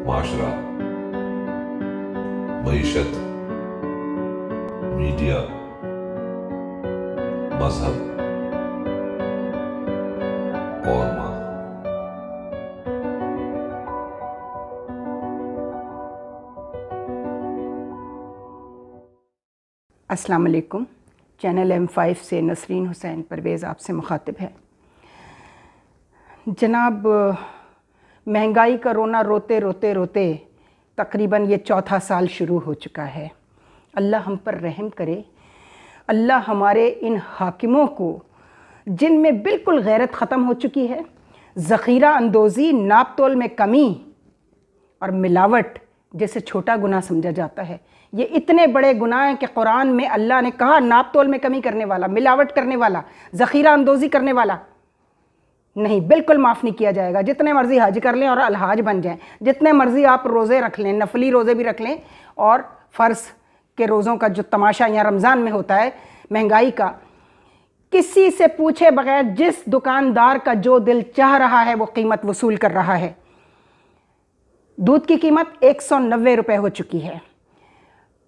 माशरा, मईशत, media, मजहब और माँ। अस्सलाम वालेकुम। चैनल M5 से नसरीन हुसैन परवेज़ आपसे मुखातिब है। जनाब, महंगाई का रोना रोते रोते रोते तकरीबन ये चौथा साल शुरू हो चुका है। अल्लाह हम पर रहम करे। अल्लाह हमारे इन हाकिमों को, जिनमें बिल्कुल गैरत ख़त्म हो चुकी है, ज़ख़ीरा अंदोज़ी, नाप तोल में कमी और मिलावट जैसे छोटा गुनाह समझा जाता है, ये इतने बड़े गुनाह हैं कि कुरान में अल्लाह ने कहा नाप तोल में कमी करने वाला, मिलावट करने वाला, ज़ख़ीरा अंदोज़ी करने वाला नहीं, बिल्कुल माफ़ नहीं किया जाएगा। जितने मर्ज़ी हज कर लें और अलहाज बन जाएं, जितने मर्ज़ी आप रोज़े रख लें, नफली रोज़े भी रख लें और फ़र्ज़ के रोज़ों का जो तमाशा यहाँ रमज़ान में होता है महंगाई का, किसी से पूछे बगैर जिस दुकानदार का जो दिल चाह रहा है वो कीमत वसूल कर रहा है। दूध की कीमत 190 रुपये हो चुकी है।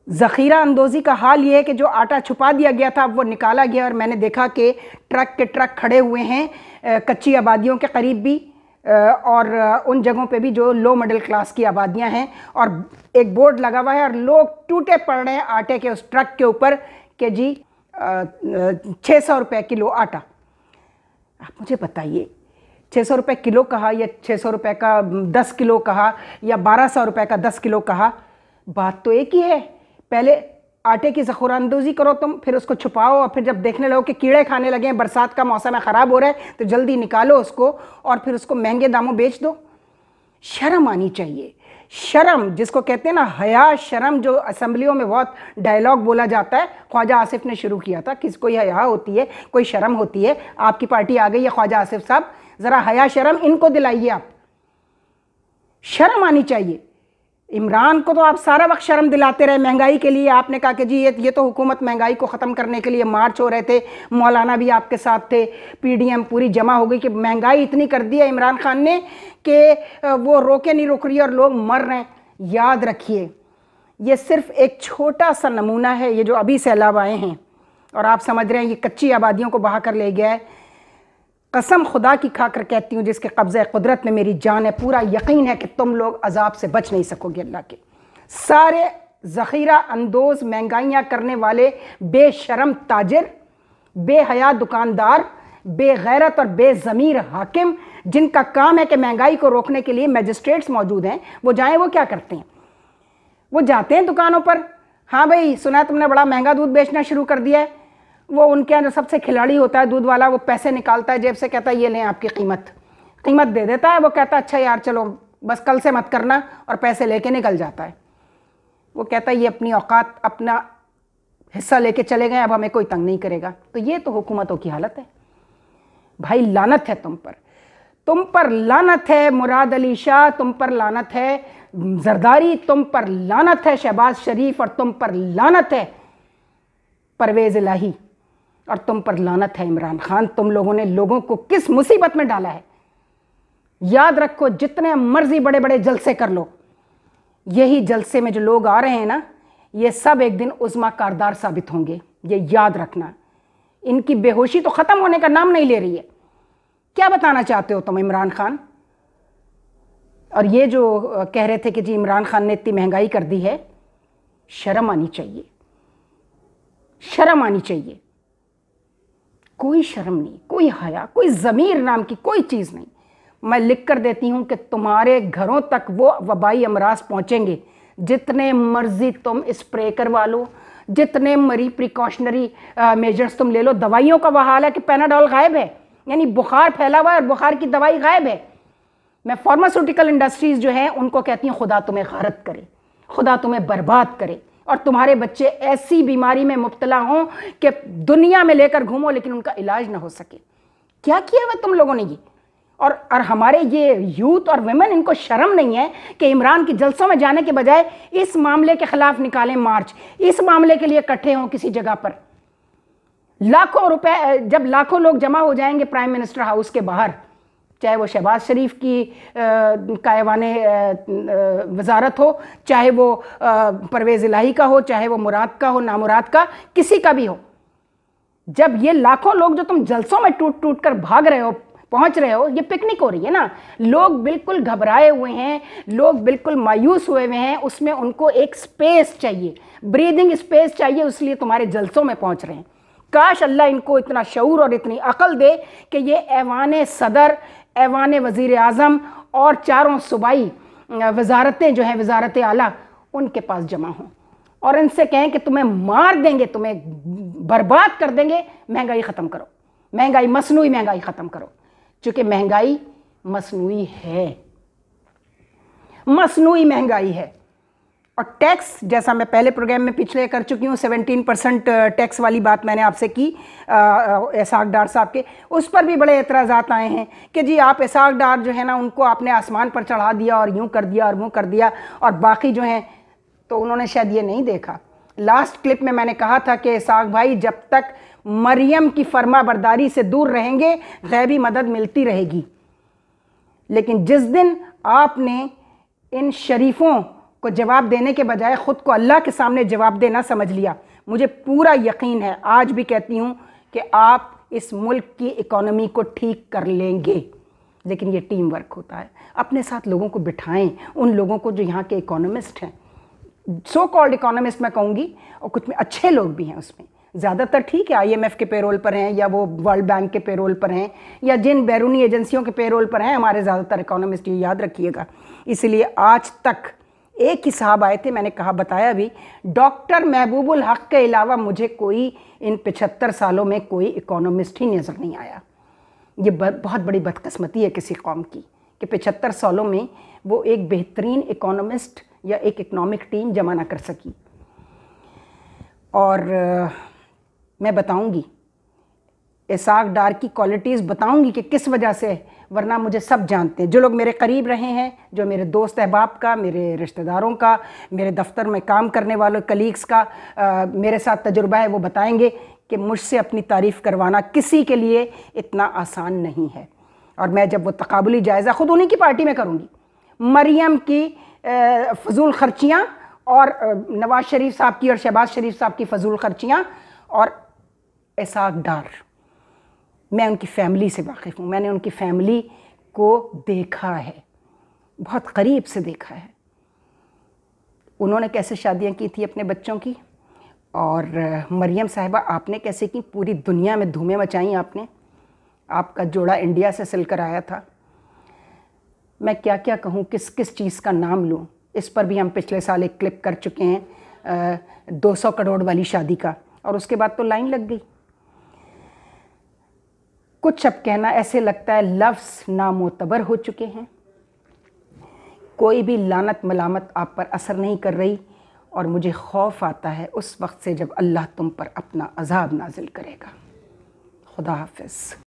ज़ख़ीरा अंदोज़ी का हाल ये है कि जो आटा छुपा दिया गया था अब वो निकाला गया और मैंने देखा कि ट्रक के ट्रक खड़े हुए हैं कच्ची आबादियों के करीब भी और उन जगहों पे भी जो लो मिडिल क्लास की आबादियां हैं, और एक बोर्ड लगा हुआ है और लोग टूटे पड़ रहे हैं आटे के उस ट्रक के ऊपर कि जी 600 रुपये किलो आटा। आप मुझे बताइए, 600 रुपये किलो कहा या 600 रुपये का 10 किलो कहा या 1200 रुपये का 10 किलो कहा, बात तो एक ही है। पहले आटे की ज़ख़ीरा अंदोज़ी करो तुम, फिर उसको छुपाओ और फिर जब देखने लगो कि कीड़े खाने लगे हैं, बरसात का मौसम है, ख़राब हो रहा है, तो जल्दी निकालो उसको और फिर उसको महंगे दामों बेच दो। शर्म आनी चाहिए। शर्म जिसको कहते हैं ना, हया शर्म, जो असम्बलियों में बहुत डायलॉग बोला जाता है, ख्वाजा आसिफ ने शुरू किया था। किसी कोई हया होती है, कोई शर्म होती है। आपकी पार्टी आ गई है ख्वाजा आसिफ साहब, ज़रा हया शर्म इनको दिलाइए। आप शर्म आनी चाहिए। इमरान को तो आप सारा वक्त शर्म दिलाते रहे महंगाई के लिए। आपने कहा कि जी ये तो हुकूमत महंगाई को ख़त्म करने के लिए मार्च हो रहे थे, मौलाना भी आपके साथ थे, PDM पूरी जमा हो गई कि महंगाई इतनी कर दी है इमरान खान ने कि वो रोके नहीं रुक रही और लोग मर रहे हैं। याद रखिए, ये सिर्फ एक छोटा सा नमूना है। ये जो अभी सैलाब आए हैं और आप समझ रहे हैं ये कच्ची आबादियों को बहा कर ले गया है। कसम खुदा की खाकर कहती हूँ, जिसके कब्ज़े कुदरत में मेरी जान है, पूरा यकीन है कि तुम लोग अजाब से बच नहीं सकोगे। अल्लाह के सारे ज़ख़ीरा अंदोज़ महंगाइयाँ करने वाले बेशरम ताजिर, बेहया दुकानदार, बेगैरत और बेज़मीर हाकिम, जिनका काम है कि महंगाई को रोकने के लिए मैजिस्ट्रेट्स मौजूद हैं, वो जाएँ, वो क्या करते हैं? वो जाते हैं दुकानों पर, हाँ भाई सुना तुमने बड़ा महंगा दूध बेचना शुरू कर दिया है। वो उनके यहाँ जो सबसे खिलाड़ी होता है दूध वाला, वो पैसे निकालता है जेब से, कहता है ये लें आपकी कीमत दे देता है। वो कहता है अच्छा यार चलो बस कल से मत करना, और पैसे लेके निकल जाता है। वो कहता है ये अपनी औकात, अपना हिस्सा लेके चले गए, अब हमें कोई तंग नहीं करेगा। तो ये तो हुकूमतों की हालत है भाई। लानत है तुम पर लानत है मुराद अली शाह, तुम पर लानत है जरदारी, तुम पर लानत है शहबाज शरीफ, और तुम पर लानत है परवेज़ इलाही, और तुम पर लानत है इमरान खान। तुम लोगों ने लोगों को किस मुसीबत में डाला है। याद रखो, जितने मर्जी बड़े बड़े जलसे कर लो, यही जलसे में जो लोग आ रहे हैं ना, ये सब एक दिन उज़्मा कारदार साबित होंगे। ये याद रखना। इनकी बेहोशी तो ख़त्म होने का नाम नहीं ले रही है। क्या बताना चाहते हो तुम इमरान खान? और ये जो कह रहे थे कि जी इमरान खान ने इतनी महंगाई कर दी है, शर्म आनी चाहिए, शर्म आनी चाहिए। कोई शर्म नहीं, कोई हया, कोई ज़मीर नाम की कोई चीज़ नहीं। मैं लिख कर देती हूँ कि तुम्हारे घरों तक वो वबाई अमराज पहुँचेंगे। जितने मर्जी तुम स्प्रे करवा लो, जितने मरी प्रिकॉशनरी मेजर्स तुम ले लो, दवाइयों का वह हाल है कि पैनाडॉल गायब है, यानी बुखार फैला हुआ है और बुखार की दवाई गायब है। मैं फार्मास्यूटिकल इंडस्ट्रीज़ जो हैं उनको कहती हूँ खुदा तुम्हें गारत करे, खुदा तुम्हें बर्बाद करे, और तुम्हारे बच्चे ऐसी बीमारी में मुब्तला हों कि दुनिया में लेकर घूमो लेकिन उनका इलाज ना हो सके। क्या किया हुआ तुम लोगों ने ये? और हमारे ये यूथ और वुमेन, इनको शर्म नहीं है कि इमरान की जलसों में जाने के बजाय इस मामले के खिलाफ निकालें मार्च, इस मामले के लिए इकट्ठे हों किसी जगह पर। लाखों रुपए, जब लाखों लोग जमा हो जाएंगे प्राइम मिनिस्टर हाउस के बाहर, चाहे वो शहबाज शरीफ की का ऐवाने वजारत हो, चाहे वो परवेज़ इलाही का हो, चाहे वो मुराद का हो, नामुराद का, किसी का भी हो। जब ये लाखों लोग जो तुम जलसों में टूट टूट कर भाग रहे हो, पहुंच रहे हो, ये पिकनिक हो रही है ना, लोग बिल्कुल घबराए हुए हैं, लोग बिल्कुल मायूस हुए हुए हैं, उसमें उनको एक स्पेस चाहिए, ब्रीदिंग स्पेस चाहिए, इसलिए तुम्हारे जलसों में पहुंच रहे हैं। काश अल्लाह इनको इतना शऊर और इतनी अकल दे कि ये ऐवान सदर, ऐवान वज़ीर आज़म और चारों सूबाई वजारतें जो हैं, वजारत आला, उनके पास जमा हों और इनसे कहें कि तुम्हें मार देंगे, तुम्हें बर्बाद कर देंगे, महंगाई ख़त्म करो, महंगाई, मसनूई महंगाई ख़त्म करो। चूँकि महंगाई मसनूई है, मसनूई महंगाई है। और टैक्स, जैसा मैं पहले प्रोग्राम में पिछले कर चुकी हूँ, 17% टैक्स वाली बात मैंने आपसे की इसाक डार साहब के, उस पर भी बड़े एतराज़ात आए हैं कि जी आप इसाक डार जो है ना, उनको आपने आसमान पर चढ़ा दिया और यूँ कर दिया और वो कर दिया, और बाकी जो हैं तो उन्होंने शायद ये नहीं देखा। लास्ट क्लिप में मैंने कहा था कि इसाक भाई जब तक मरियम की फर्मा बरदारी से दूर रहेंगे गैबी मदद मिलती रहेगी, लेकिन जिस दिन आपने इन शरीफों को जवाब देने के बजाय ख़ुद को अल्लाह के सामने जवाब देना समझ लिया, मुझे पूरा यकीन है, आज भी कहती हूँ कि आप इस मुल्क की इकोनॉमी को ठीक कर लेंगे। लेकिन ये टीम वर्क होता है। अपने साथ लोगों को बिठाएं, उन लोगों को जो यहाँ के इकोनॉमिस्ट हैं, सो कॉल्ड इकोनॉमिस्ट मैं कहूँगी, और कुछ में अच्छे लोग भी हैं उसमें, ज़्यादातर ठीक है IMF के पेरोल पर हैं या वो वर्ल्ड बैंक के पेरोल पर हैं या जिन बैरूनी एजेंसियों के पेरोल पर हैं हमारे ज़्यादातर इकोनॉमिस्ट, ये याद रखिएगा। इसलिए आज तक एक ही साहब आए थे, मैंने कहा, बताया भी, डॉक्टर महबूबुल हक के अलावा मुझे कोई इन 75 सालों में कोई इकोनॉमिस्ट ही नज़र नहीं आया। ये बहुत बड़ी बदकिस्मती है किसी कौम की कि 75 सालों में वो एक बेहतरीन इकोनॉमिस्ट या एक इकनॉमिक टीम जमा ना कर सकी। और मैं बताऊंगी, इसाक डार की क्वालिटीज़ बताऊंगी कि किस वजह से, वरना मुझे सब जानते हैं, जो लोग मेरे करीब रहे हैं, जो मेरे दोस्त अहबाब का, मेरे रिश्तेदारों का, मेरे दफ्तर में काम करने वालों कलीग्स का मेरे साथ तजुर्बा है, वो बताएंगे कि मुझसे अपनी तारीफ़ करवाना किसी के लिए इतना आसान नहीं है। और मैं जब वो तकाबुली जायज़ा ख़ुद उन्हीं की पार्टी में करूँगी, मरियम की फजूल खर्चियाँ और नवाज़ शरीफ साहब की और शहबाज शरीफ साहब की फजूल खर्चियाँ, और इसाक डार, मैं उनकी फ़ैमिली से वाकिफ़ हूँ, मैंने उनकी फ़ैमिली को देखा है, बहुत करीब से देखा है। उन्होंने कैसे शादियाँ की थी अपने बच्चों की, और मरियम साहिबा आपने कैसे की, पूरी दुनिया में धूमें मचाई आपने, आपका जोड़ा इंडिया से सिलकर आया था। मैं क्या क्या कहूँ, किस किस चीज़ का नाम लूँ, इस पर भी हम पिछले साल एक क्लिप कर चुके हैं 200 करोड़ वाली शादी का, और उसके बाद तो लाइन लग गई। कुछ अब कहना ऐसे लगता है लफ्ज़ नामोतबर हो चुके हैं, कोई भी लानत मलामत आप पर असर नहीं कर रही, और मुझे खौफ आता है उस वक्त से जब अल्लाह तुम पर अपना अज़ाब नाजिल करेगा। खुदा हाफ़िज़।